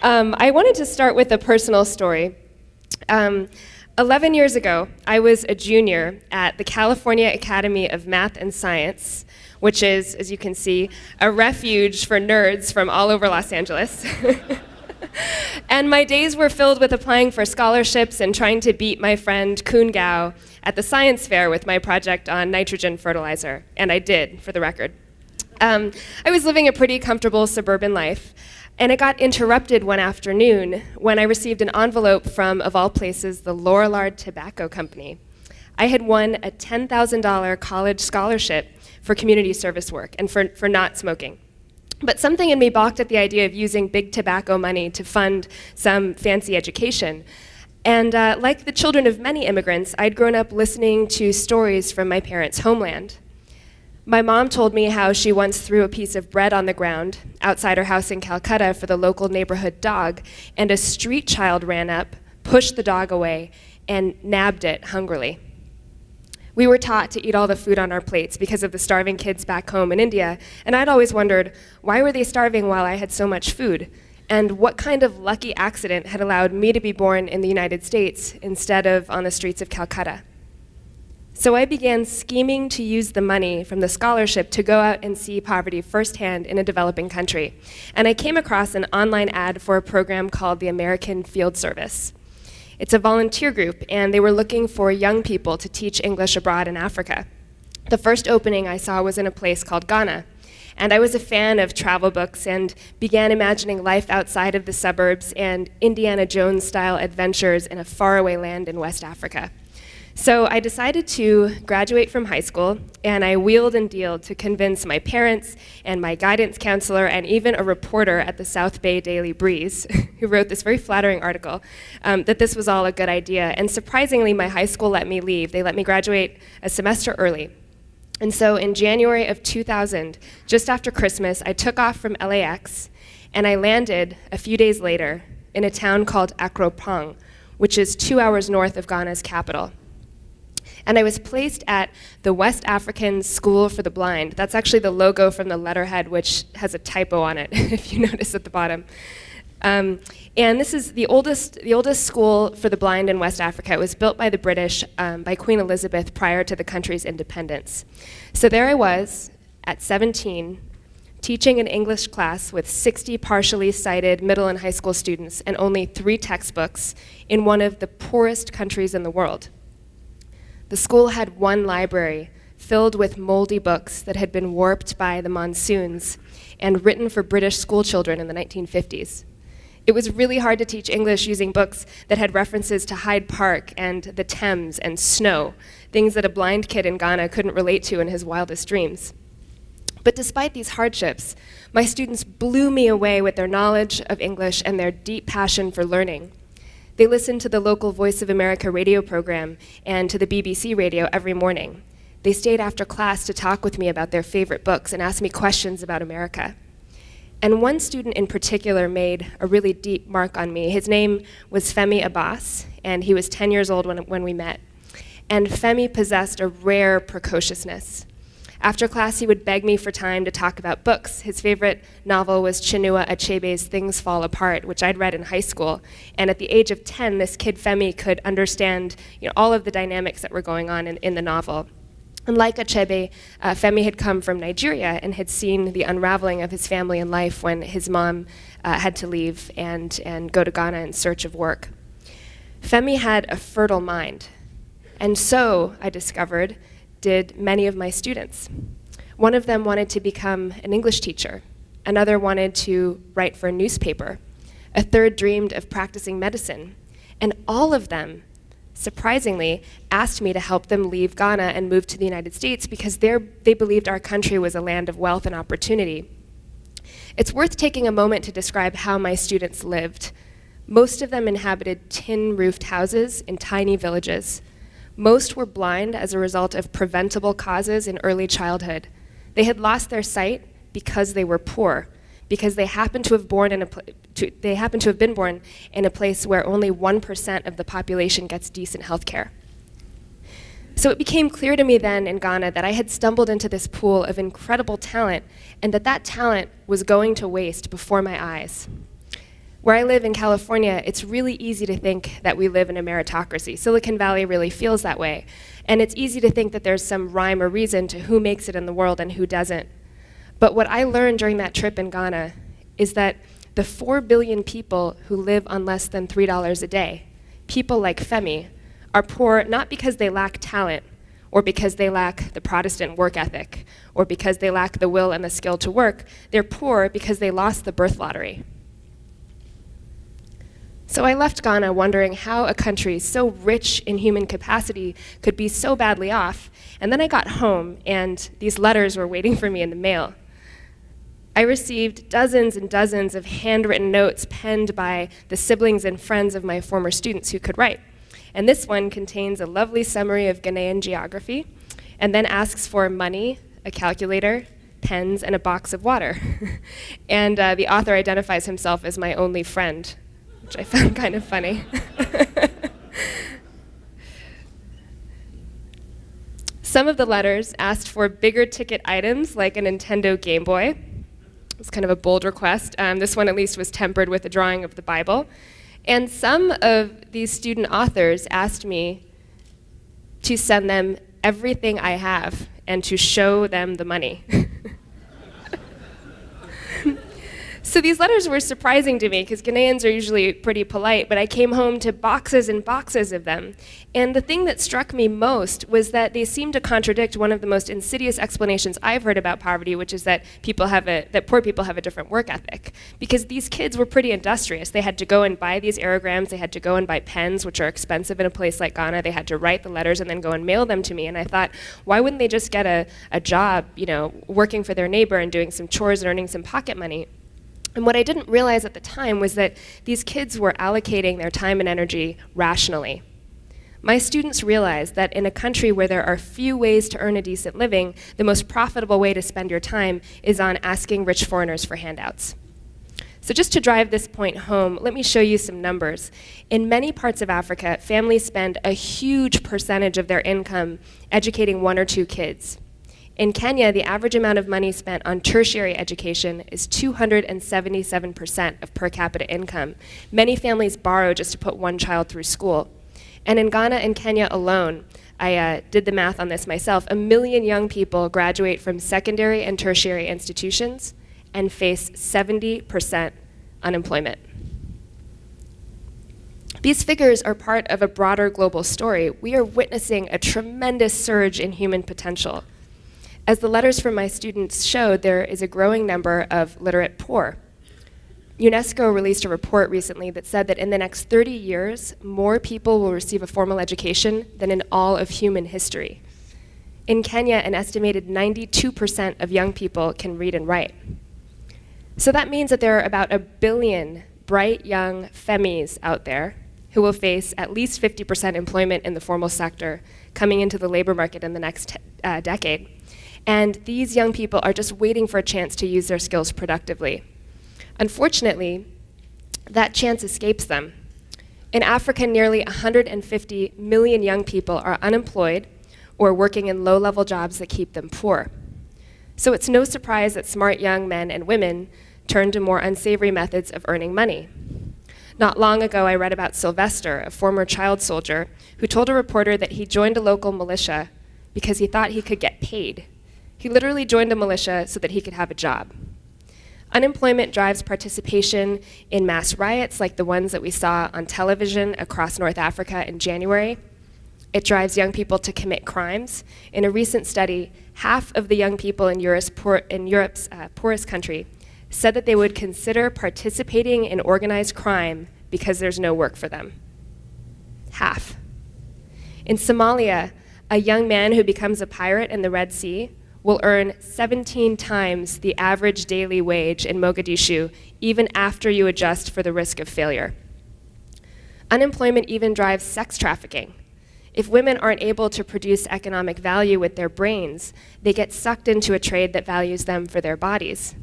I wanted to start with a personal story. 11 years ago, I was a junior at the California Academy of Math and Science, which is, as you can see, a refuge for nerds from all over Los Angeles. And my days were filled with applying for scholarships and trying to beat my friend Kun Gao at the science fair with my project on nitrogen fertilizer. And I did, for the record. I was living a pretty comfortable suburban life, and it got interrupted one afternoon when I received an envelope from, of all places, the Lorillard Tobacco Company. I had won a $10,000 college scholarship for community service work and for not smoking. But something in me balked at the idea of using big tobacco money to fund some fancy education. And like the children of many immigrants, I'd grown up listening to stories from my parents' homeland. My mom told me how she once threw a piece of bread on the ground outside her house in Calcutta for the local neighborhood dog, and a street child ran up, pushed the dog away, and nabbed it hungrily. We were taught to eat all the food on our plates because of the starving kids back home in India, and I'd always wondered, why were they starving while I had so much food? And what kind of lucky accident had allowed me to be born in the United States instead of on the streets of Calcutta? So I began scheming to use the money from the scholarship to go out and see poverty firsthand in a developing country. And I came across an online ad for a program called the American Field Service. It's a volunteer group, and they were looking for young people to teach English abroad in Africa. The first opening I saw was in a place called Ghana. And I was a fan of travel books and began imagining life outside of the suburbs and Indiana Jones-style adventures in a faraway land in West Africa. So I decided to graduate from high school, and I wheeled and dealed to convince my parents and my guidance counselor and even a reporter at the South Bay Daily Breeze, who wrote this very flattering article, that this was all a good idea. And surprisingly, my high school let me leave. They let me graduate a semester early. And so in January of 2000, just after Christmas, I took off from LAX, and I landed a few days later in a town called Akropong, which is 2 hours north of Ghana's capital. And I was placed at the West African School for the Blind. That's actually the logo from the letterhead, which has a typo on it, if you notice at the bottom. And this is the oldest school for the blind in West Africa. It was built by the British, by Queen Elizabeth, prior to the country's independence. So there I was, at 17, teaching an English class with 60 partially sighted middle and high school students and only 3 textbooks in one of the poorest countries in the world. The school had one library filled with moldy books that had been warped by the monsoons and written for British schoolchildren in the 1950s. It was really hard to teach English using books that had references to Hyde Park and the Thames and snow, things that a blind kid in Ghana couldn't relate to in his wildest dreams. But despite these hardships, my students blew me away with their knowledge of English and their deep passion for learning. They listened to the local Voice of America radio program and to the BBC radio every morning. They stayed after class to talk with me about their favorite books and ask me questions about America. And one student in particular made a really deep mark on me. His name was Femi Abbas, and he was 10 years old when we met. And Femi possessed a rare precociousness. After class, he would beg me for time to talk about books. His favorite novel was Chinua Achebe's Things Fall Apart, which I'd read in high school. And at the age of 10, this kid Femi could understand all of the dynamics that were going on in the novel. And like Achebe, Femi had come from Nigeria and had seen the unraveling of his family and life when his mom had to leave and go to Ghana in search of work. Femi had a fertile mind. And so, I discovered, did many of my students. One of them wanted to become an English teacher. Another wanted to write for a newspaper. A third dreamed of practicing medicine. And all of them, surprisingly, asked me to help them leave Ghana and move to the United States because they believed our country was a land of wealth and opportunity. It's worth taking a moment to describe how my students lived. Most of them inhabited tin-roofed houses in tiny villages. Most were blind as a result of preventable causes in early childhood. They had lost their sight because they were poor, because they happened to have been born in a place where only 1% of the population gets decent health care. So it became clear to me then in Ghana that I had stumbled into this pool of incredible talent and that talent was going to waste before my eyes. Where I live in California, it's really easy to think that we live in a meritocracy. Silicon Valley really feels that way. And it's easy to think that there's some rhyme or reason to who makes it in the world and who doesn't. But what I learned during that trip in Ghana is that the 4 billion people who live on less than $3 a day, people like Femi, are poor not because they lack talent, or because they lack the Protestant work ethic, or because they lack the will and the skill to work. They're poor because they lost the birth lottery. So I left Ghana wondering how a country so rich in human capacity could be so badly off, and then I got home and these letters were waiting for me in the mail. I received dozens and dozens of handwritten notes penned by the siblings and friends of my former students who could write. And this one contains a lovely summary of Ghanaian geography, and then asks for money, a calculator, pens, and a box of water. And the author identifies himself as my only friend, which I found kind of funny. Some of the letters asked for bigger ticket items like a Nintendo Game Boy. It was kind of a bold request. This one at least was tempered with a drawing of the Bible. And some of these student authors asked me to send them everything I have and to show them the money. So these letters were surprising to me because Ghanaians are usually pretty polite, but I came home to boxes and boxes of them. And the thing that struck me most was that they seemed to contradict one of the most insidious explanations I've heard about poverty, which is that poor people have a different work ethic. Because these kids were pretty industrious. They had to go and buy these aerograms, they had to go and buy pens, which are expensive in a place like Ghana. They had to write the letters and then go and mail them to me. And I thought, why wouldn't they just get a job, working for their neighbor and doing some chores and earning some pocket money? And what I didn't realize at the time was that these kids were allocating their time and energy rationally. My students realized that in a country where there are few ways to earn a decent living, the most profitable way to spend your time is on asking rich foreigners for handouts. So just to drive this point home, let me show you some numbers. In many parts of Africa, families spend a huge percentage of their income educating 1 or 2 kids. In Kenya, the average amount of money spent on tertiary education is 277% of per capita income. Many families borrow just to put 1 child through school. And in Ghana and Kenya alone, I did the math on this myself, 1 million young people graduate from secondary and tertiary institutions and face 70% unemployment. These figures are part of a broader global story. We are witnessing a tremendous surge in human potential. As the letters from my students showed, there is a growing number of literate poor. UNESCO released a report recently that said that in the next 30 years, more people will receive a formal education than in all of human history. In Kenya, an estimated 92% of young people can read and write. So that means that there are about 1 billion bright young Femis out there who will face at least 50% employment in the formal sector coming into the labor market in the next decade. And these young people are just waiting for a chance to use their skills productively. Unfortunately, that chance escapes them. In Africa, nearly 150 million young people are unemployed or working in low-level jobs that keep them poor. So it's no surprise that smart young men and women turn to more unsavory methods of earning money. Not long ago, I read about Sylvester, a former child soldier, who told a reporter that he joined a local militia because he thought he could get paid. He literally joined a militia so that he could have a job. Unemployment drives participation in mass riots like the ones that we saw on television across North Africa in January. It drives young people to commit crimes. In a recent study, half of the young people in Europe's poorest country said that they would consider participating in organized crime because there's no work for them. Half. In Somalia, a young man who becomes a pirate in the Red Sea will earn 17 times the average daily wage in Mogadishu, even after you adjust for the risk of failure. Unemployment even drives sex trafficking. If women aren't able to produce economic value with their brains, they get sucked into a trade that values them for their bodies.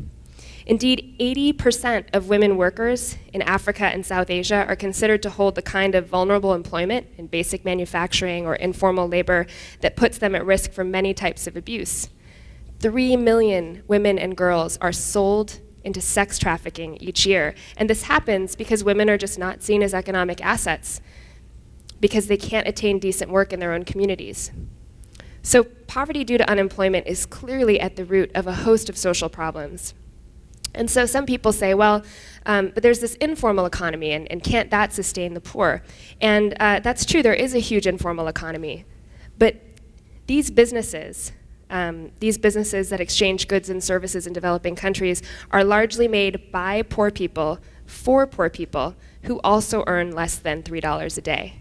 Indeed, 80% of women workers in Africa and South Asia are considered to hold the kind of vulnerable employment in basic manufacturing or informal labor that puts them at risk for many types of abuse. 3 million women and girls are sold into sex trafficking each year. And this happens because women are just not seen as economic assets, because they can't attain decent work in their own communities. So poverty due to unemployment is clearly at the root of a host of social problems. And so some people say, well, but there's this informal economy, and can't that sustain the poor? And that's true, there is a huge informal economy. But these businesses that exchange goods and services in developing countries are largely made by poor people for poor people who also earn less than $3 a day.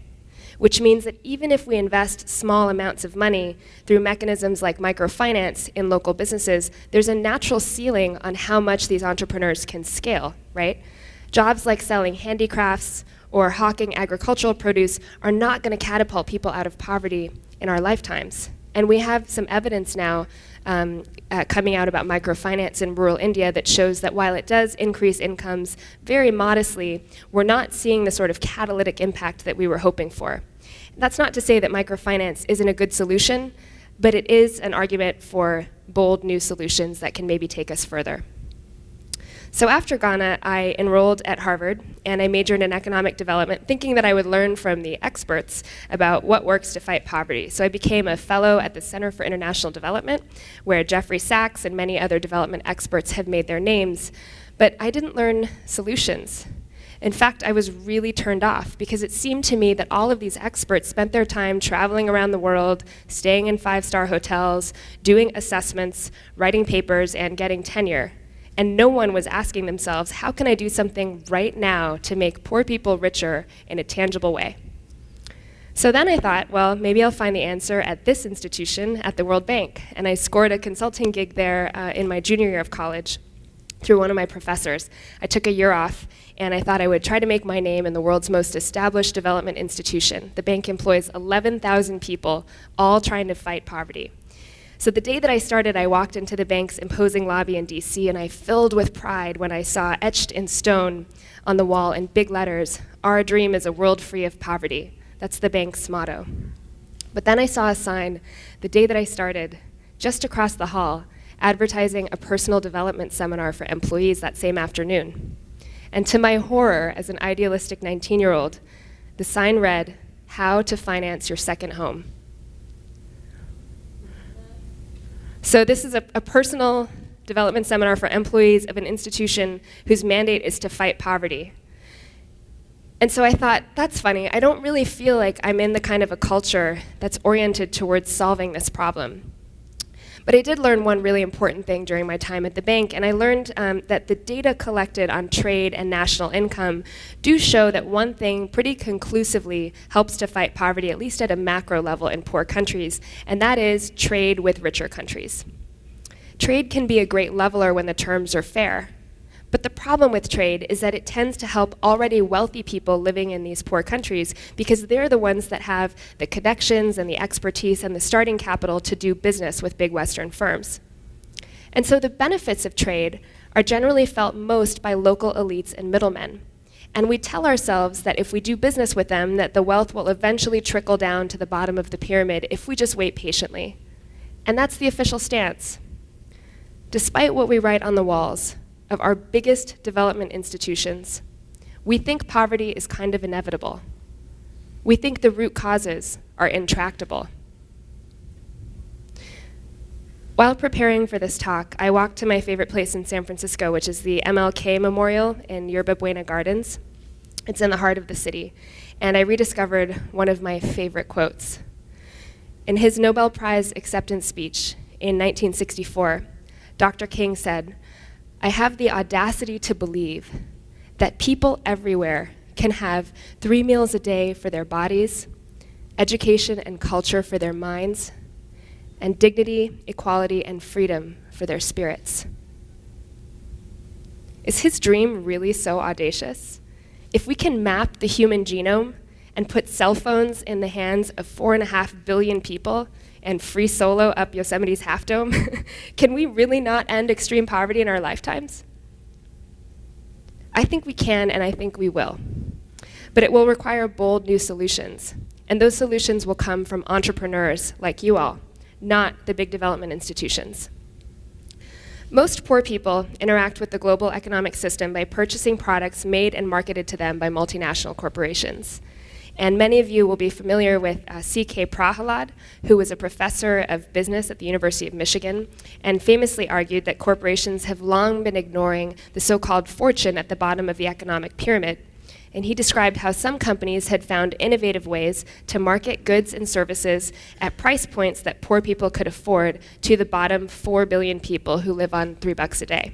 Which means that even if we invest small amounts of money through mechanisms like microfinance in local businesses, there's a natural ceiling on how much these entrepreneurs can scale, right? Jobs like selling handicrafts or hawking agricultural produce are not going to catapult people out of poverty in our lifetimes. And we have some evidence now coming out about microfinance in rural India that shows that while it does increase incomes very modestly, we're not seeing the sort of catalytic impact that we were hoping for. That's not to say that microfinance isn't a good solution, but it is an argument for bold new solutions that can maybe take us further. So after Ghana, I enrolled at Harvard, and I majored in economic development, thinking that I would learn from the experts about what works to fight poverty. So I became a fellow at the Center for International Development, where Jeffrey Sachs and many other development experts have made their names. But I didn't learn solutions. In fact, I was really turned off, because it seemed to me that all of these experts spent their time traveling around the world, staying in five-star hotels, doing assessments, writing papers, and getting tenure. And no one was asking themselves, how can I do something right now to make poor people richer in a tangible way? So then I thought, well, maybe I'll find the answer at this institution at the World Bank. And I scored a consulting gig there in my junior year of college through one of my professors. I took a year off, and I thought I would try to make my name in the world's most established development institution. The bank employs 11,000 people, all trying to fight poverty. So the day that I started, I walked into the bank's imposing lobby in DC, and I filled with pride when I saw etched in stone on the wall in big letters, "Our dream is a world free of poverty." That's the bank's motto. But then I saw a sign the day that I started, just across the hall, advertising a personal development seminar for employees that same afternoon. And to my horror, as an idealistic 19-year-old, the sign read, "How to finance your second home." So this is a personal development seminar for employees of an institution whose mandate is to fight poverty. And so I thought, that's funny. I don't really feel like I'm in the kind of a culture that's oriented towards solving this problem. But I did learn one really important thing during my time at the bank, and I learned that the data collected on trade and national income do show that one thing pretty conclusively helps to fight poverty, at least at a macro level in poor countries, and that is trade with richer countries. Trade can be a great leveler when the terms are fair. But the problem with trade is that it tends to help already wealthy people living in these poor countries, because they're the ones that have the connections and the expertise and the starting capital to do business with big Western firms. And so the benefits of trade are generally felt most by local elites and middlemen. And we tell ourselves that if we do business with them, that the wealth will eventually trickle down to the bottom of the pyramid if we just wait patiently. And that's the official stance. Despite what we write on the walls of our biggest development institutions, we think poverty is kind of inevitable. We think the root causes are intractable. While preparing for this talk, I walked to my favorite place in San Francisco, which is the MLK Memorial in Yerba Buena Gardens. It's in the heart of the city. And I rediscovered one of my favorite quotes. In his Nobel Prize acceptance speech in 1964, Dr. King said, "I have the audacity to believe that people everywhere can have 3 meals a day for their bodies, education and culture for their minds, and dignity, equality, and freedom for their spirits." Is his dream really so audacious? If we can map the human genome and put cell phones in the hands of 4.5 billion people and free solo up Yosemite's Half Dome, can we really not end extreme poverty in our lifetimes? I think we can, and I think we will. But it will require bold new solutions. And those solutions will come from entrepreneurs like you all, not the big development institutions. Most poor people interact with the global economic system by purchasing products made and marketed to them by multinational corporations. And many of you will be familiar with C.K. Prahalad, who was a professor of business at the University of Michigan, and famously argued that corporations have long been ignoring the so-called fortune at the bottom of the economic pyramid. And he described how some companies had found innovative ways to market goods and services at price points that poor people could afford to the bottom 4 billion people who live on $3 a day.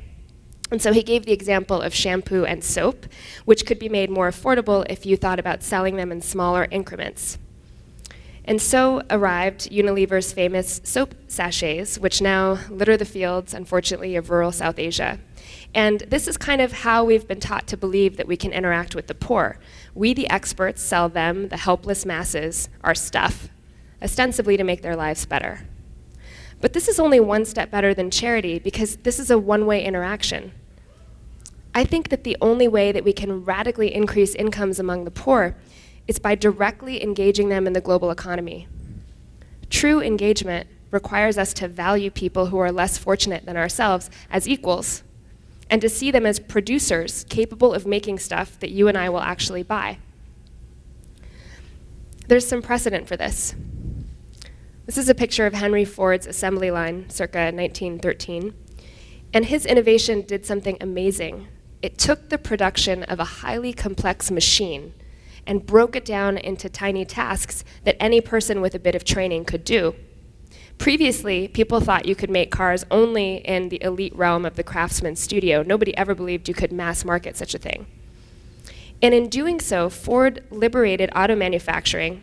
And so he gave the example of shampoo and soap, which could be made more affordable if you thought about selling them in smaller increments. And so arrived Unilever's famous soap sachets, which now litter the fields, unfortunately, of rural South Asia. And this is kind of how we've been taught to believe that we can interact with the poor. We, the experts, sell them, the helpless masses, our stuff, ostensibly to make their lives better. But this is only one step better than charity, because this is a one-way interaction. I think that the only way that we can radically increase incomes among the poor is by directly engaging them in the global economy. True engagement requires us to value people who are less fortunate than ourselves as equals, and to see them as producers capable of making stuff that you and I will actually buy. There's some precedent for this. This is a picture of Henry Ford's assembly line, circa 1913, and his innovation did something amazing. It took the production of a highly complex machine and broke it down into tiny tasks that any person with a bit of training could do. Previously, people thought you could make cars only in the elite realm of the craftsman's studio. Nobody ever believed you could mass market such a thing. And in doing so, Ford liberated auto manufacturing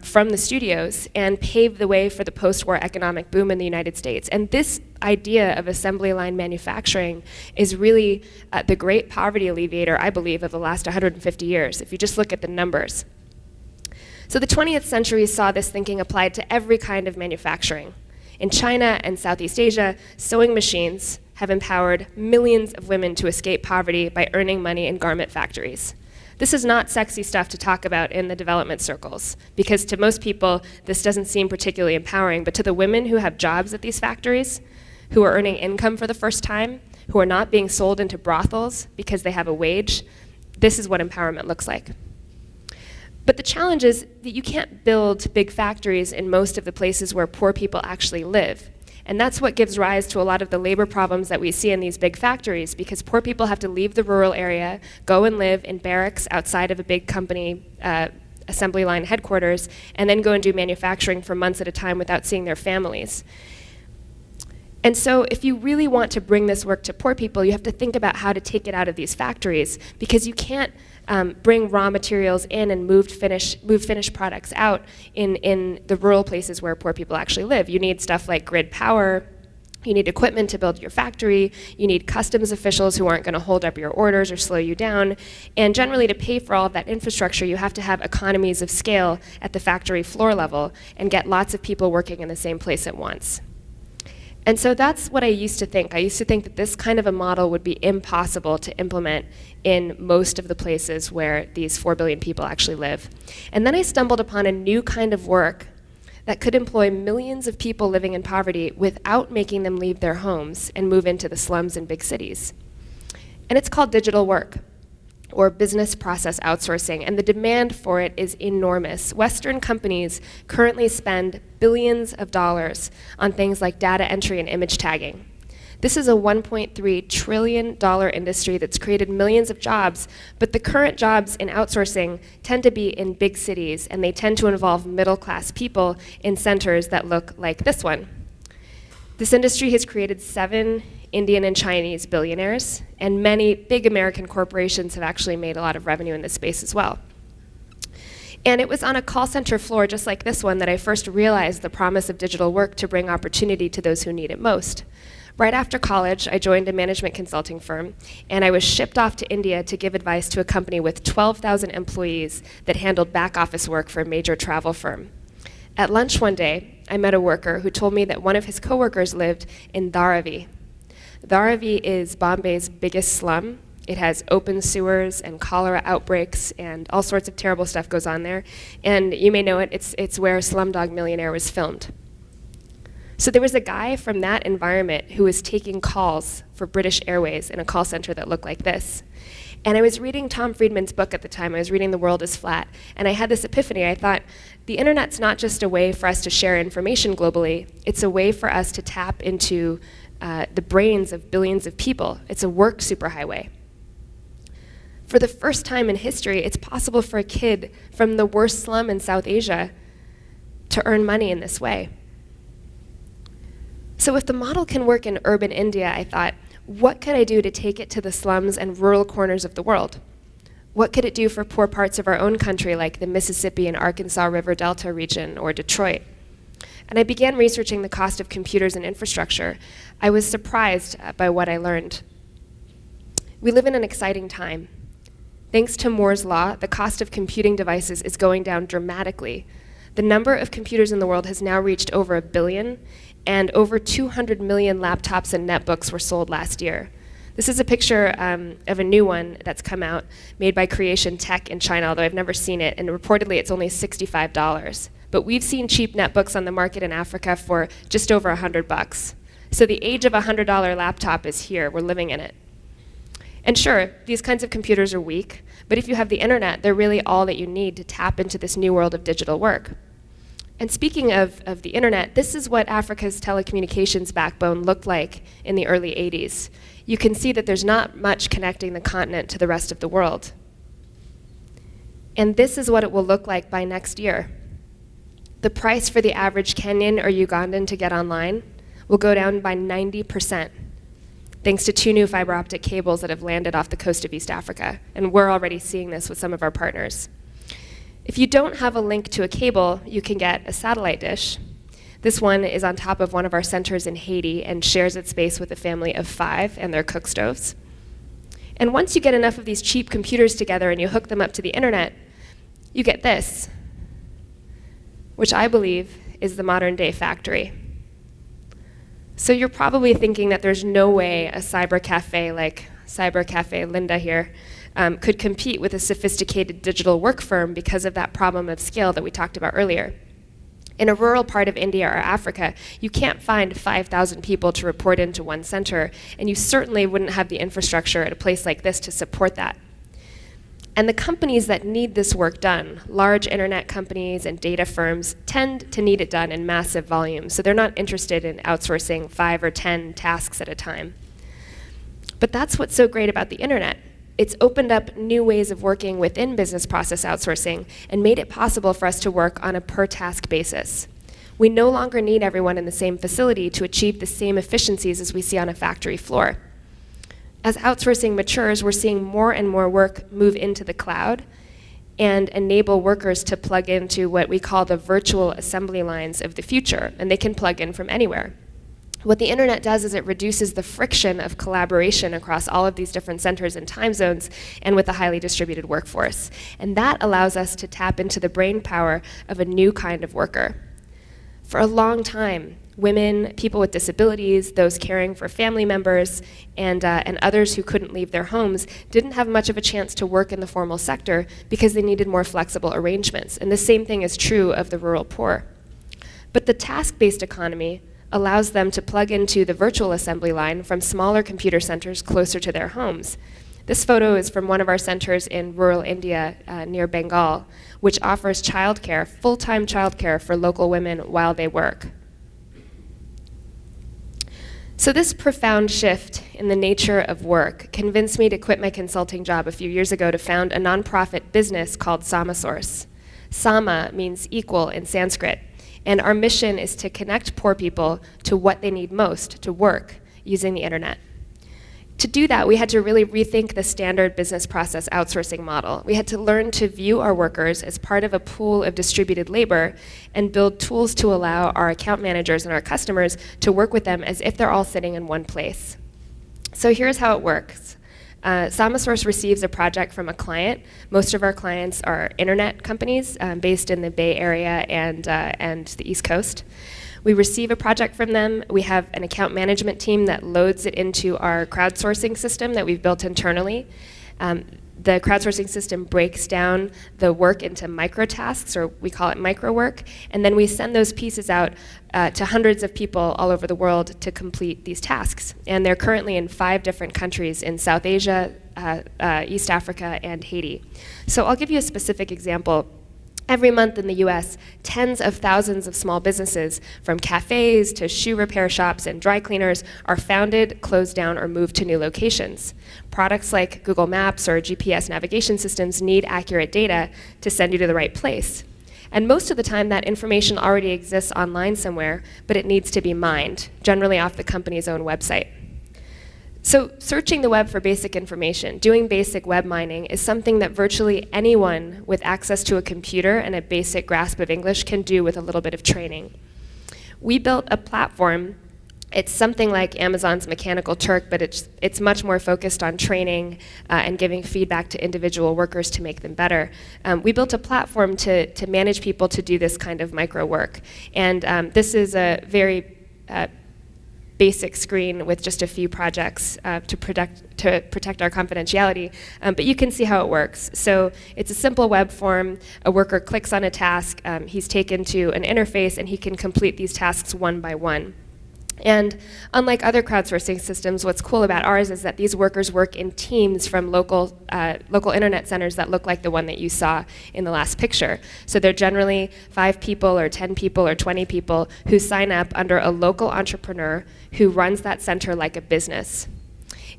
from the studios and paved the way for the post-war economic boom in the United States. And this idea of assembly line manufacturing is really the great poverty alleviator, I believe, of the last 150 years, if you just look at the numbers. So the 20th century saw this thinking applied to every kind of manufacturing. In China and Southeast Asia, sewing machines have empowered millions of women to escape poverty by earning money in garment factories. This is not sexy stuff to talk about in the development circles, because to most people, this doesn't seem particularly empowering, but to the women who have jobs at these factories, who are earning income for the first time, who are not being sold into brothels because they have a wage, this is what empowerment looks like. But the challenge is that you can't build big factories in most of the places where poor people actually live. And that's what gives rise to a lot of the labor problems that we see in these big factories, because poor people have to leave the rural area, go and live in barracks outside of a big company assembly line headquarters, and then go and do manufacturing for months at a time without seeing their families. And so if you really want to bring this work to poor people, you have to think about how to take it out of these factories, because you can't bring raw materials in and move finished products out in the rural places where poor people actually live. You need stuff like grid power, you need equipment to build your factory, you need customs officials who aren't going to hold up your orders or slow you down, and generally to pay for all of that infrastructure, you have to have economies of scale at the factory floor level and get lots of people working in the same place at once. And so that's what I used to think. I used to think that this kind of a model would be impossible to implement in most of the places where these 4 billion people actually live. And then I stumbled upon a new kind of work that could employ millions of people living in poverty without making them leave their homes and move into the slums in big cities. And it's called digital work, or business process outsourcing, and the demand for it is enormous. Western companies currently spend billions of dollars on things like data entry and image tagging. This is a $1.3 trillion industry that's created millions of jobs, but the current jobs in outsourcing tend to be in big cities, and they tend to involve middle-class people in centers that look like this one. This industry has created 7 Indian and Chinese billionaires, and many big American corporations have actually made a lot of revenue in this space as well. And it was on a call center floor just like this one that I first realized the promise of digital work to bring opportunity to those who need it most. Right after college, I joined a management consulting firm, and I was shipped off to India to give advice to a company with 12,000 employees that handled back office work for a major travel firm. At lunch one day, I met a worker who told me that one of his coworkers lived in Dharavi. Dharavi is Bombay's biggest slum. It has open sewers and cholera outbreaks and all sorts of terrible stuff goes on there. And you may know it, it's where Slumdog Millionaire was filmed. So there was a guy from that environment who was taking calls for British Airways in a call center that looked like this. And I was reading Tom Friedman's book at the time. I was reading The World is Flat. And I had this epiphany. I thought, the internet's not just a way for us to share information globally. It's a way for us to tap into the brains of billions of people. It's a work superhighway. For the first time in history, it's possible for a kid from the worst slum in South Asia to earn money in this way. So if the model can work in urban India, I thought, what could I do to take it to the slums and rural corners of the world? What could it do for poor parts of our own country, like the Mississippi and Arkansas River Delta region or Detroit? And I began researching the cost of computers and infrastructure. I was surprised by what I learned. We live in an exciting time. Thanks to Moore's law, the cost of computing devices is going down dramatically. The number of computers in the world has now reached over 1 billion, and over 200 million laptops and netbooks were sold last year. This is a picture of a new one that's come out, made by Creation Tech in China, although I've never seen it, and reportedly it's only $65. But we've seen cheap netbooks on the market in Africa for just over $100. So the age of a $100 laptop is here, we're living in it. And sure, these kinds of computers are weak, but if you have the internet, they're really all that you need to tap into this new world of digital work. And speaking of the internet, this is what Africa's telecommunications backbone looked like in the early 80s. You can see that there's not much connecting the continent to the rest of the world. And this is what it will look like by next year. The price for the average Kenyan or Ugandan to get online will go down by 90%, thanks to 2 new fiber optic cables that have landed off the coast of East Africa. And we're already seeing this with some of our partners. If you don't have a link to a cable, you can get a satellite dish. This one is on top of one of our centers in Haiti and shares its space with a family of 5 and their cook stoves. And once you get enough of these cheap computers together and you hook them up to the internet, you get this, which I believe is the modern day factory. So you're probably thinking that there's no way a cyber cafe like Cyber Cafe Linda here could compete with a sophisticated digital work firm because of that problem of scale that we talked about earlier. In a rural part of India or Africa, you can't find 5,000 people to report into one center, and you certainly wouldn't have the infrastructure at a place like this to support that. And the companies that need this work done, large internet companies and data firms, tend to need it done in massive volumes, so they're not interested in outsourcing 5 or 10 tasks at a time. But that's what's so great about the internet. It's opened up new ways of working within business process outsourcing and made it possible for us to work on a per-task basis. We no longer need everyone in the same facility to achieve the same efficiencies as we see on a factory floor. As outsourcing matures, we're seeing more and more work move into the cloud and enable workers to plug into what we call the virtual assembly lines of the future, and they can plug in from anywhere. What the internet does is it reduces the friction of collaboration across all of these different centers and time zones and with a highly distributed workforce. And that allows us to tap into the brain power of a new kind of worker. For a long time, women, people with disabilities, those caring for family members, and others who couldn't leave their homes didn't have much of a chance to work in the formal sector because they needed more flexible arrangements. And the same thing is true of the rural poor. But the task-based economy allows them to plug into the virtual assembly line from smaller computer centers closer to their homes. This photo is from one of our centers in rural India near Bengal, which offers childcare, full-time childcare for local women while they work. So this profound shift in the nature of work convinced me to quit my consulting job a few years ago to found a nonprofit business called Samasource. Sama means equal in Sanskrit. And our mission is to connect poor people to what they need most, to work, using the internet. To do that, we had to really rethink the standard business process outsourcing model. We had to learn to view our workers as part of a pool of distributed labor and build tools to allow our account managers and our customers to work with them as if they're all sitting in one place. So here's how it works. Samasource receives a project from a client. Most of our clients are internet companies based in the Bay Area and the East Coast. We receive a project from them. We have an account management team that loads it into our crowdsourcing system that we've built internally. The crowdsourcing system breaks down the work into microtasks, or we call it microwork, and then we send those pieces out to hundreds of people all over the world to complete these tasks. And they're currently in 5 different countries in South Asia, East Africa, and Haiti. So I'll give you a specific example. Every month in the US, tens of thousands of small businesses, from cafes to shoe repair shops and dry cleaners, are founded, closed down, or moved to new locations. Products like Google Maps or GPS navigation systems need accurate data to send you to the right place. And most of the time, that information already exists online somewhere, but it needs to be mined, generally off the company's own website. So searching the web for basic information, doing basic web mining, is something that virtually anyone with access to a computer and a basic grasp of English can do with a little bit of training. We built a platform. It's something like Amazon's Mechanical Turk, but it's much more focused on training and giving feedback to individual workers to make them better. We built a platform to manage people to do this kind of micro work. And this is a very basic screen with just a few projects to protect our confidentiality, but you can see how it works. So it's a simple web form. A worker clicks on a task, he's taken to an interface, and he can complete these tasks one by one. And unlike other crowdsourcing systems, what's cool about ours is that these workers work in teams from local internet centers that look like the one that you saw in the last picture. So they're generally 5 people or 10 people or 20 people who sign up under a local entrepreneur who runs that center like a business.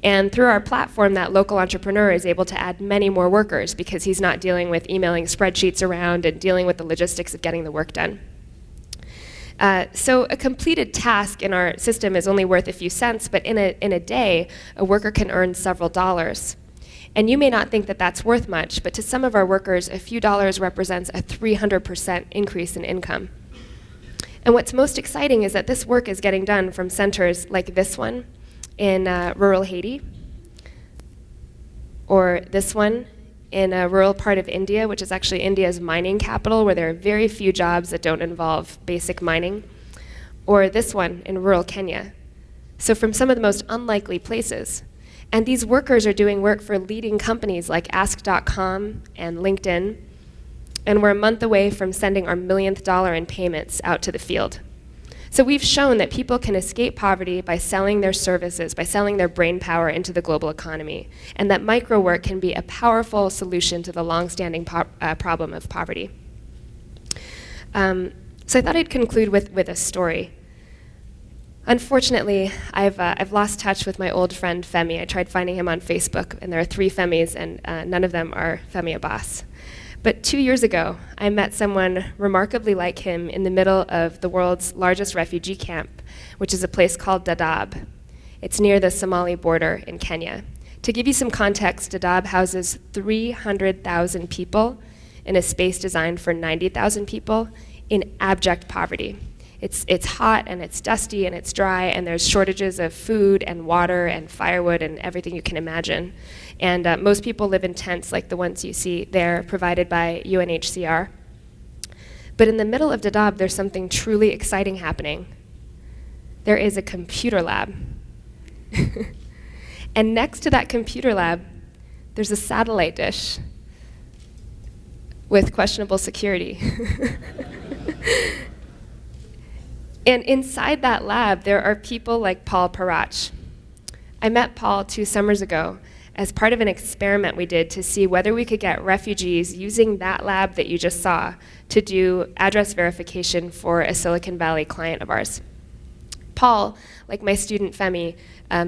And through our platform, that local entrepreneur is able to add many more workers because he's not dealing with emailing spreadsheets around and dealing with the logistics of getting the work done. So a completed task in our system is only worth a few cents, but in a day, a worker can earn several dollars. And you may not think that that's worth much, but to some of our workers, a few dollars represents a 300% increase in income. And what's most exciting is that this work is getting done from centers like this one in rural Haiti, or this one in a rural part of India, which is actually India's mining capital, where there are very few jobs that don't involve basic mining, or this one in rural Kenya. So from some of the most unlikely places. And these workers are doing work for leading companies like Ask.com and LinkedIn, and we're a month away from sending our millionth dollar in payments out to the field. So we've shown that people can escape poverty by selling their services, by selling their brain power into the global economy, and that microwork can be a powerful solution to the long-standing problem of poverty. So I thought I'd conclude with a story. Unfortunately, I've lost touch with my old friend Femi. I tried finding him on Facebook, and there are 3 Femis, and none of them are Femi Abbas. But 2 years ago, I met someone remarkably like him in the middle of the world's largest refugee camp, which is a place called Dadaab. It's near the Somali border in Kenya. To give you some context, Dadaab houses 300,000 people in a space designed for 90,000 people in abject poverty. It's hot, and it's dusty, and it's dry, and there's shortages of food and water and firewood and everything you can imagine. And most people live in tents like the ones you see there, provided by UNHCR. But in the middle of Dadaab, there's something truly exciting happening. There is a computer lab. And next to that computer lab, there's a satellite dish with questionable security. And inside that lab, there are people like Paul Parach. I met Paul 2 summers ago as part of an experiment we did to see whether we could get refugees using that lab that you just saw to do address verification for a Silicon Valley client of ours. Paul, like my student Femi,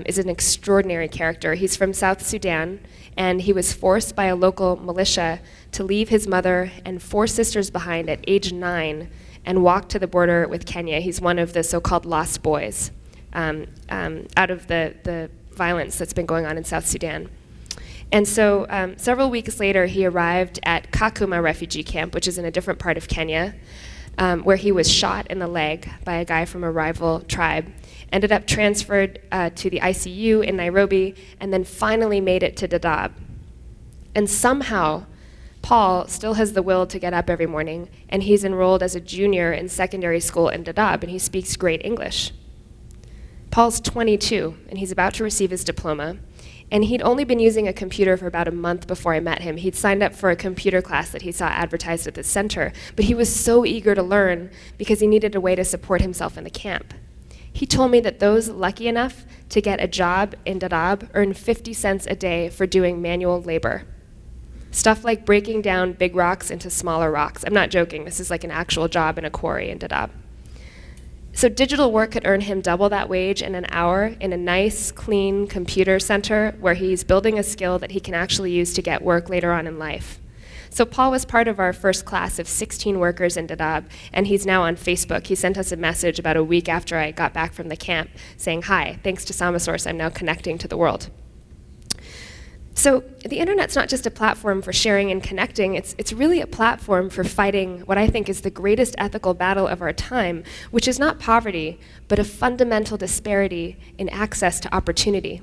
is an extraordinary character. He's from South Sudan, and he was forced by a local militia to leave his mother and 4 sisters behind at age 9 and walk to the border with Kenya. He's one of the so-called lost boys out of the violence that's been going on in South Sudan. And so several weeks later, he arrived at Kakuma refugee camp, which is in a different part of Kenya, where he was shot in the leg by a guy from a rival tribe, ended up transferred to the ICU in Nairobi, and then finally made it to Dadaab. And somehow, Paul still has the will to get up every morning, and he's enrolled as a junior in secondary school in Dadaab, and he speaks great English. Paul's 22, and he's about to receive his diploma, And he'd only been using a computer for about a month before I met him. He'd signed up for a computer class that he saw advertised at the center, but he was so eager to learn because he needed a way to support himself in the camp. He told me that those lucky enough to get a job in Dadaab earn 50 cents a day for doing manual labor. Stuff like breaking down big rocks into smaller rocks. I'm not joking, this is like an actual job in a quarry in Dadaab. So digital work could earn him double that wage in an hour in a nice, clean computer center where he's building a skill that he can actually use to get work later on in life. So Paul was part of our first class of 16 workers in Dadaab, and he's now on Facebook. He sent us a message about a week after I got back from the camp saying, "Hi, thanks to Samasource, I'm now connecting to the world." So the internet's not just a platform for sharing and connecting, it's really a platform for fighting what I think is the greatest ethical battle of our time, which is not poverty, but a fundamental disparity in access to opportunity.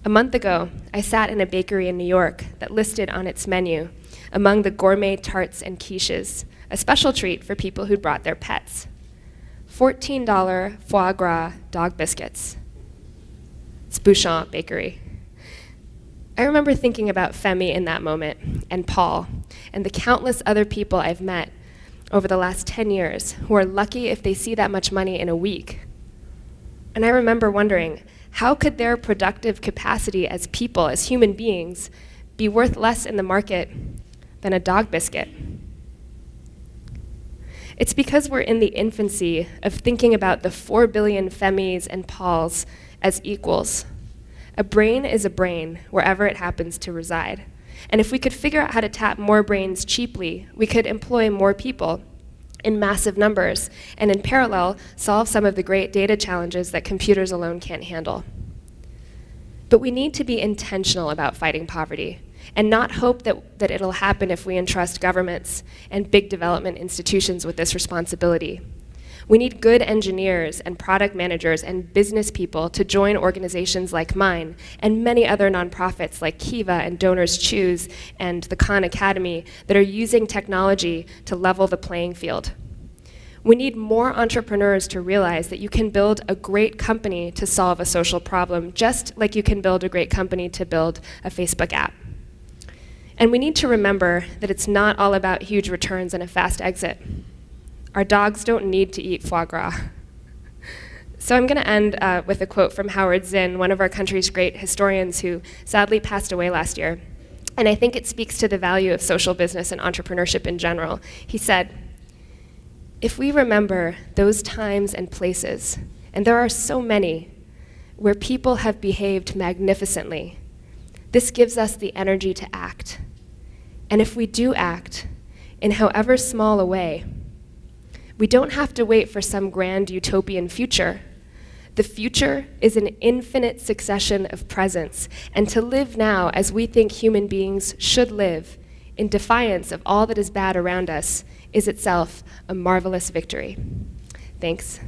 A month ago, I sat in a bakery in New York that listed on its menu, among the gourmet tarts and quiches, a special treat for people who'd brought their pets. $14 foie gras dog biscuits. It's Bouchon Bakery. I remember thinking about Femi in that moment, and Paul, and the countless other people I've met over the last 10 years who are lucky if they see that much money in a week. And I remember wondering, how could their productive capacity as people, as human beings, be worth less in the market than a dog biscuit? It's because we're in the infancy of thinking about the 4 billion Femis and Pauls as equals. A brain is a brain, wherever it happens to reside. And if we could figure out how to tap more brains cheaply, we could employ more people in massive numbers, and in parallel, solve some of the great data challenges that computers alone can't handle. But we need to be intentional about fighting poverty, and not hope that it'll happen if we entrust governments and big development institutions with this responsibility. We need good engineers and product managers and business people to join organizations like mine and many other nonprofits like Kiva and Donors Choose and the Khan Academy that are using technology to level the playing field. We need more entrepreneurs to realize that you can build a great company to solve a social problem, just like you can build a great company to build a Facebook app. And we need to remember that it's not all about huge returns and a fast exit. Our dogs don't need to eat foie gras. So I'm going to end with a quote from Howard Zinn, one of our country's great historians who sadly passed away last year. And I think it speaks to the value of social business and entrepreneurship in general. He said, "If we remember those times and places, and there are so many, where people have behaved magnificently, this gives us the energy to act. And if we do act, in however small a way, we don't have to wait for some grand utopian future. The future is an infinite succession of presents, and to live now as we think human beings should live, in defiance of all that is bad around us, is itself a marvelous victory." Thanks.